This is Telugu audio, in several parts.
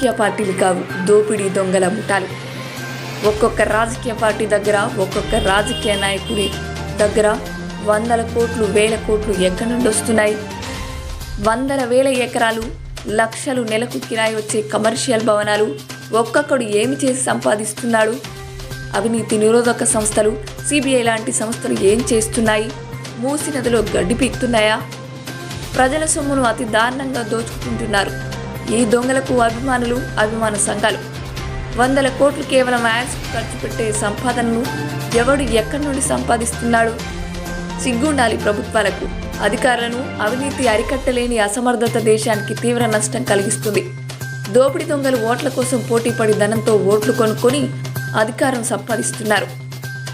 రాజకీయ పార్టీలు కావు, దోపిడీ దొంగల ముఠాలు. ఒక్కొక్క రాజకీయ పార్టీ దగ్గర, ఒక్కొక్క రాజకీయ నాయకుడి దగ్గర వందల కోట్లు, వేల కోట్లు ఎక్కడి నుండి వస్తున్నాయి? వందల వేల ఎకరాలు, లక్షలు నెలకు కిరాయి వచ్చే కమర్షియల్ భవనాలు ఒక్కొక్కడు ఏమి చేసి సంపాదిస్తున్నాడు? అవినీతి నిరోధక సంస్థలు, సిబిఐ లాంటి సంస్థలు ఏం చేస్తున్నాయి? మూసి నదిలో గడ్డి పీక్తున్నాయా? ప్రజల సొమ్మును అతి దారుణంగా దోచుకుంటున్నారు ఈ దొంగలకు అభిమానులు, అభిమాన సంఘాలు. వందల కోట్లు కేవలం యాడ్స్ ఖర్చు పెట్టే సంపాదనను ఎవడు ఎక్కడి నుండి సంపాదిస్తున్నాడు? సిగ్గుండాలి ప్రభుత్వాలకు. అధికారులను అవినీతి అరికట్టలేని అసమర్థత దేశానికి తీవ్ర నష్టం కలిగిస్తుంది. దోపిడీ దొంగలు ఓట్ల కోసం పోటీపడి ధనంతో ఓట్లు కొనుక్కొని అధికారం సంపాదిస్తున్నారు.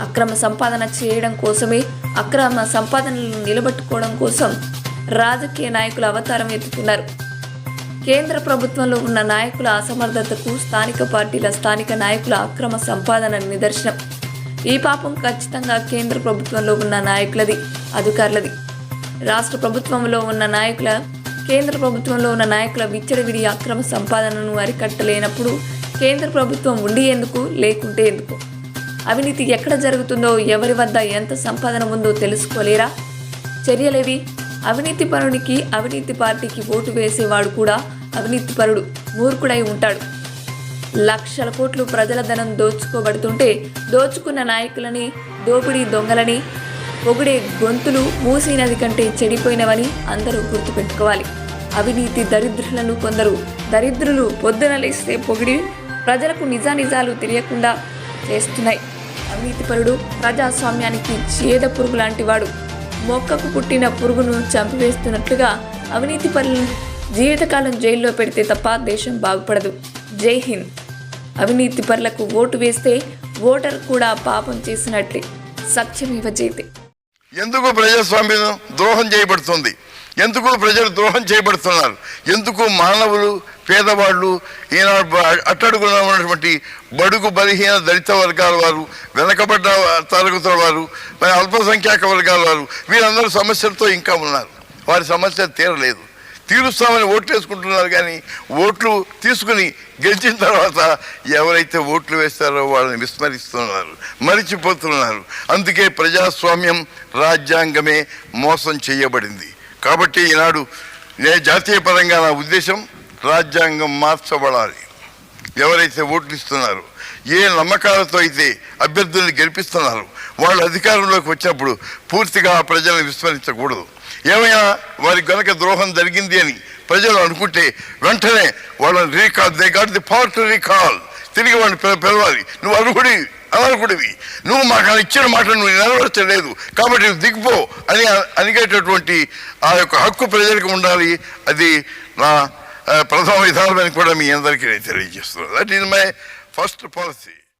అక్రమ సంపాదన చేయడం కోసమే, అక్రమ సంపాదనలను నిలబెట్టుకోవడం కోసం రాజకీయ నాయకుల అవతారం ఎత్తుతున్నారు. కేంద్ర ప్రభుత్వంలో ఉన్న నాయకుల అసమర్థతకు స్థానిక పార్టీల, స్థానిక నాయకుల అక్రమ సంపాదన నిదర్శనం. ఈ పాపం ఖచ్చితంగా కేంద్ర ప్రభుత్వంలో ఉన్న నాయకులది, అధికారులది. రాష్ట్ర ప్రభుత్వంలో ఉన్న నాయకుల, కేంద్ర ప్రభుత్వంలో ఉన్న నాయకుల విచ్చలవిడి అక్రమ సంపాదనను అరికట్టలేనప్పుడు కేంద్ర ప్రభుత్వం ఉండి ఎందుకు, లేకుంటే ఎందుకు? అవినీతి ఎక్కడ జరుగుతుందో, ఎవరి వద్ద ఎంత సంపాదన ఉందో తెలుసుకోలేరా? చర్యలేవి? అవినీతి పరునికి, అవినీతి పార్టీకి ఓటు వేసేవాడు కూడా అవినీతిపరుడు, మూర్ఖుడై ఉంటాడు. లక్షల కోట్లు ప్రజల ధనం దోచుకోబడుతుంటే దోచుకున్న నాయకులని, దోపిడీ దొంగలని పొగిడే గొంతులు మూసీ నది కంటే చెడిపోయినవని అందరూ గుర్తుపెట్టుకోవాలి. అవినీతి దరిద్రులను కొందరు దరిద్రులు పొద్దున లేస్తే పొగిడి ప్రజలకు నిజానిజాలు తెలియకుండా చేస్తున్నాయి. అవినీతిపరుడు ప్రజాస్వామ్యానికి చేద పురుగు లాంటి వాడు. మొక్కకు పుట్టిన పురుగును చంపివేస్తున్నట్లుగా అవినీతి పరులను జీవితకాలం జైల్లో పెడితే తప్ప దేశం బాగుపడదు. జై హింద్. అవినీతి పరులకు ఓటు వేస్తే ఓటర్ కూడా పాపం చేసినట్లే. సత్యమేవ జయతే. ఎందుకు ప్రజాస్వామ్యం ద్రోహం చేయబడుతుంది? ఎందుకు ప్రజలు ద్రోహం చేయబడుతున్నారు? ఎందుకు మానవులు, పేదవాళ్ళు, ఈనాడు అట్టడుగున ఉన్నటువంటి బడుగు బలహీన దళిత వర్గాల వారు, వెనకబడ్డ తరగతుల వారు, అల్పసంఖ్యాక వర్గాల వారు, వీరందరూ సమస్యలతో ఇంకా ఉన్నారు. వారి సమస్య తీరలేదు. తీరుస్తామని ఓట్లు వేసుకుంటున్నారు, కానీ ఓట్లు తీసుకుని గెలిచిన తర్వాత ఎవరైతే ఓట్లు వేస్తారో వాళ్ళని విస్మరిస్తున్నారు, మరిచిపోతున్నారు. అందుకే ప్రజాస్వామ్యం, రాజ్యాంగమే మోసం చేయబడింది. కాబట్టి ఈనాడు జాతీయ పరంగా నా ఉద్దేశం, రాజ్యాంగం మార్చబడాలి. ఎవరైతే ఓట్లు ఇస్తున్నారో, ఏ నమ్మకాలతో అయితే అభ్యర్థుల్ని గెలిపిస్తున్నారు, వాళ్ళు అధికారంలోకి వచ్చినప్పుడు పూర్తిగా ఆ ప్రజలను విస్మరించకూడదు. ఏమైనా వారికి గనక ద్రోహం జరిగింది అని ప్రజలు అనుకుంటే వెంటనే వాళ్ళని recall, they got the power to recall, తిరిగి వాళ్ళని పిలవాలి. నువ్వు అనర్హుడివి, నువ్వు మాకు ఇచ్చిన మాట నువ్వు నెరవేర్చలేదు, కాబట్టి నువ్వు దిగిపో అని అనిగేటటువంటి ఆ యొక్క హక్కు ప్రజలకు ఉండాలి. అది నా ప్రథమ విధానం అని కూడా మీ అందరికీ నేను తెలియజేస్తున్నాను. That is my first policy.